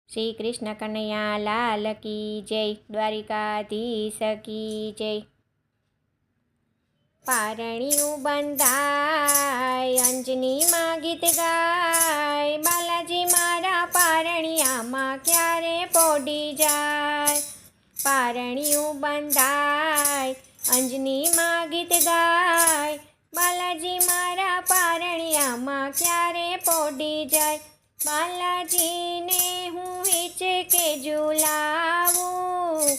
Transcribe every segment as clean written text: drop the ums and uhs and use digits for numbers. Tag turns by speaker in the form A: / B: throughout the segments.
A: શ્રી કૃષ્ણ કનૈયા લાલ કી જય, દ્વારિકાધીશ કી જય। પારણિયું બંધાય, અંજનીમાં ગીત ગાય, બાલાજી મારા પારણિયામાં ક્યારે પોડી જાય। પારણિયું બંધાય, અંજનીમાં ગીત ગાય, બાલાજી મારા પારણિયામાં ક્યારે પોડી જાય। બાલાજીને હું હિચકે ઝુલાવું,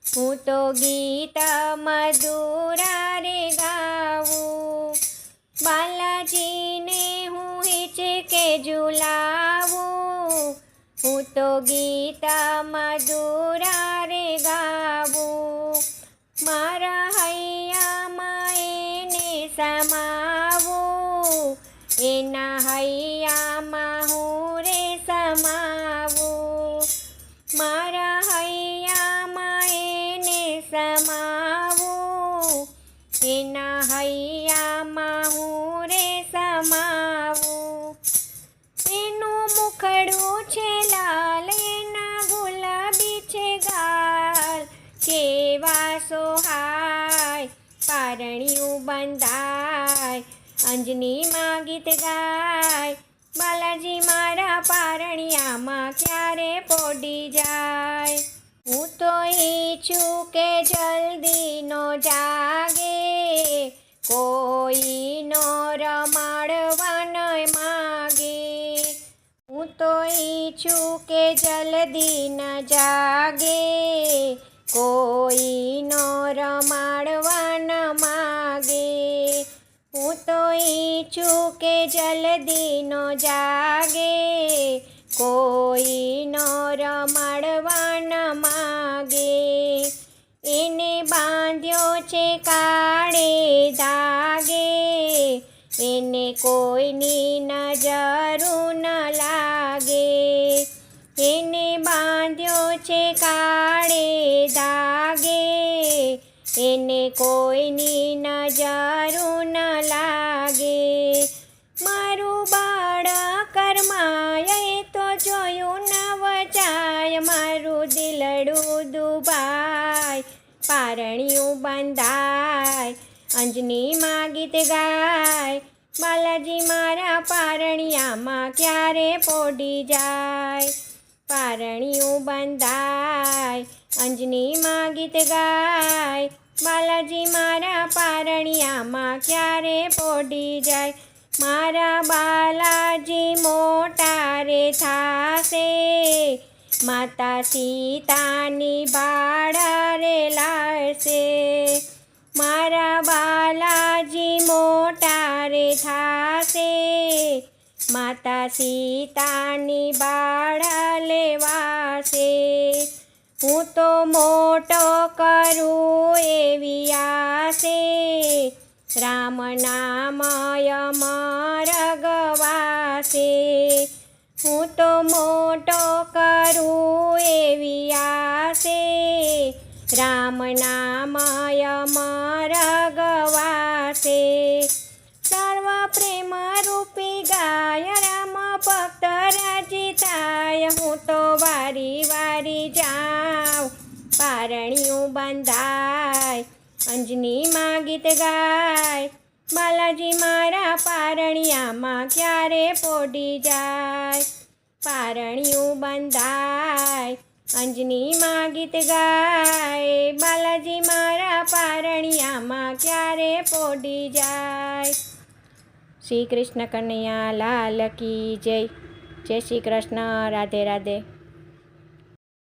A: હું તો ગીત મધુરા રે ગાવું। બાલાજીને હું હિચકે ઝુલાવું, હું તો ગીત મધુરા રે ગાવું। મારા હૈયામાં એને સમાવું, એના હૈયામાં હું રે સમાવું। મારા હૈયામાં એને સમાવું, એના હૈયામાં હું રે સમાવું। એનું મુખડું છે લાલ, એના ગુલાબી છે ગાલ, કેવા સોહાય પારણિયું બંધાય, અંજનીમાં ગીત ગાય, બાલાજી મારા પારણિયામાં ક્યારે પોડી જાય। હું તો ઈચ્છું કે જલ્દી નો જાગે, કોઈ નો રમાડવા ન માગે। હું તો ઈચ્છું કે જલ્દી ન જાગે, કોઈ નો રમાડવા ન માગે। હું તો ઈચ્છું કે જલ્દી નો જાગે, કોઈ નો રમાડવા ન માગે। એને બાંધ્યો છે કાળે ધાગે, એને કોઈની નજરું ન લાગે। એને બાંધ્યો છે કાળે ધાગે, એને કોઈની નજરું ન લાગે। મારું બાળક કરમાય, એ તો જોયું ન વચાય, મારું દિલડું દુભાય પારણિયું બંધાય, અંજનીમાં ગીત ગાય, બાલાજી મારા પારણિયામાં ક્યારે પોડી જાય। પારણિયું બંધાય, અંજનીમાં ગીત ગાય, બાલાજી મારા પારણિયામાં ક્યારે પોડી જાય। મારા બાલાજી મોટા રે થાશે, માતા સીતાની ભાળ રે લાવશે। મારા બાલાજી મોટા રે થાશે, માતા સીતાની ભાળ લેવાશે। હું તો મોટો કરું એવી આશે, રામ નામય અમર ગવાશે। હું તો મોટો કરું એવી આશે, રામ નામય અમર ગવાશે। સર્વ પ્રેમ રૂપી ગાય, રામ ભક્ત રાજી થાય, હું તો વારી વારી જાઉં પારણિયું બંધાય, અંજનીમાં ગીત ગાય, બાલાજી મારા પારણિયામાં ક્યારે પોડી જાય। પારણિયું બંધાય, અંજનીમાં ગીત ગાય, બાલાજી મારા પારણિયામાં ક્યારે પોડી જાય। શ્રી કૃષ્ણ કનૈયા લાલ કી જય। જય શ્રી કૃષ્ણ, રાધે રાધે।